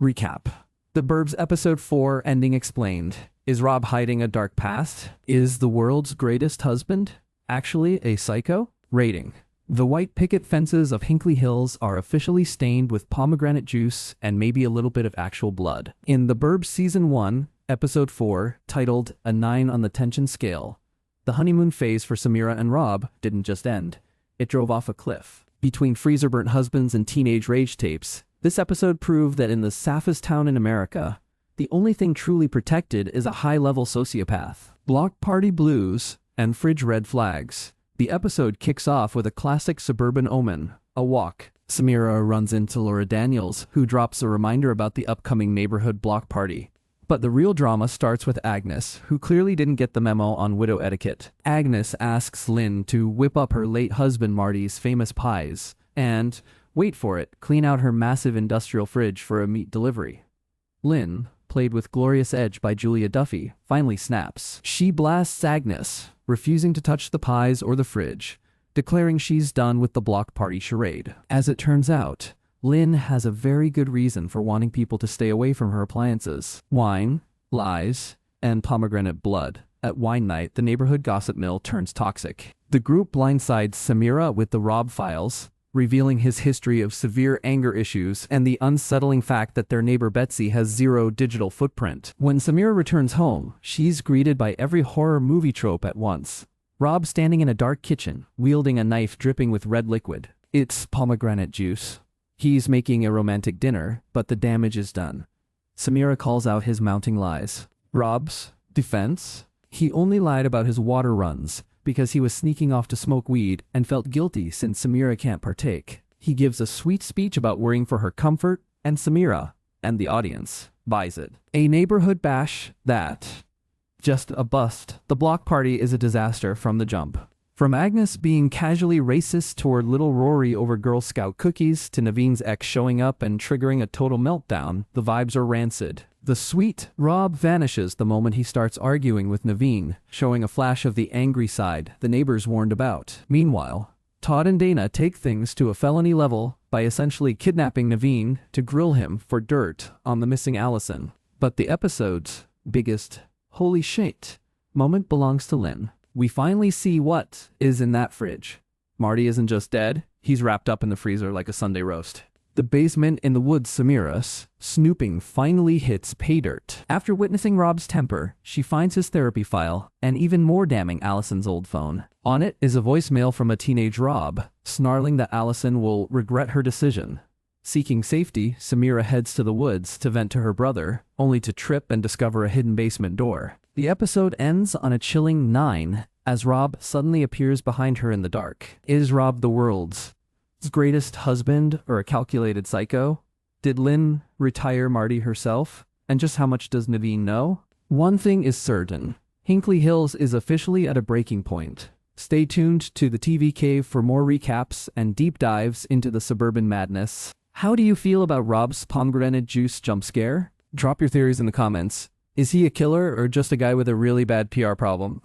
Recap. The Burbs Episode 4 ending explained. Is Rob hiding a dark past? Is the world's greatest husband actually a psycho? Rating. The white picket fences of Hinkley Hills are officially stained with pomegranate juice and maybe a little bit of actual blood. In The Burbs Season 1, Episode 4, titled A 9 on the Tension Scale, the honeymoon phase for Samira and Rob didn't just end. It drove off a cliff. Between freezer-burnt husbands and teenage rage tapes, this episode proved that in the safest town in America, the only thing truly protected is a high-level sociopath. Block party blues and fridge red flags. The episode kicks off with a classic suburban omen, a walk. Samira runs into Laura Daniels, who drops a reminder about the upcoming neighborhood block party. But the real drama starts with Agnes, who clearly didn't get the memo on widow etiquette. Agnes asks Lynn to whip up her late husband Marty's famous pies and, wait for it, clean out her massive industrial fridge for a meat delivery. Lynn, played with glorious edge by Julia Duffy, finally snaps. She blasts Agnes, refusing to touch the pies or the fridge, declaring she's done with the block party charade. As it turns out, Lynn has a very good reason for wanting people to stay away from her appliances. Wine, lies, and pomegranate blood. At wine night, the neighborhood gossip mill turns toxic. The group blindsides Samira with the Rob files, revealing his history of severe anger issues and the unsettling fact that their neighbor Betsy has zero digital footprint. When Samira returns home, she's greeted by every horror movie trope at once. Rob standing in a dark kitchen, wielding a knife dripping with red liquid. It's pomegranate juice. He's making a romantic dinner, but the damage is done. Samira calls out his mounting lies. Rob's defense? He only lied about his water runs because he was sneaking off to smoke weed and felt guilty since Samira can't partake. He gives a sweet speech about worrying for her comfort, and Samira, and the audience, buys it. A neighborhood bash that just a bust. The block party is a disaster from the jump. From Agnes being casually racist toward little Rory over Girl Scout cookies to Naveen's ex showing up and triggering a total meltdown, the vibes are rancid. The sweet Rob vanishes the moment he starts arguing with Naveen, showing a flash of the angry side the neighbors warned about. Meanwhile, Todd and Dana take things to a felony level by essentially kidnapping Naveen to grill him for dirt on the missing Allison. But the episode's biggest holy shit moment belongs to Lynn. We finally see what is in that fridge. Marty isn't just dead, he's wrapped up in the freezer like a Sunday roast. The basement in the woods Samira's snooping finally hits pay dirt. After witnessing Rob's temper, she finds his therapy file, and even more damning, Allison's old phone. On it is a voicemail from a teenage Rob, snarling that Allison will regret her decision. Seeking safety, Samira heads to the woods to vent to her brother, only to trip and discover a hidden basement door. The episode ends on a chilling 9 as Rob suddenly appears behind her in the dark. Is Rob the world's greatest husband or a calculated psycho? Did Lynn retire Marty herself? And just how much does Naveen know? One thing is certain. Hinkley Hills is officially at a breaking point. Stay tuned to the TV Cave for more recaps and deep dives into the suburban madness. How do you feel about Rob's pomegranate juice jump scare? Drop your theories in the comments. Is he a killer or just a guy with a really bad PR problem?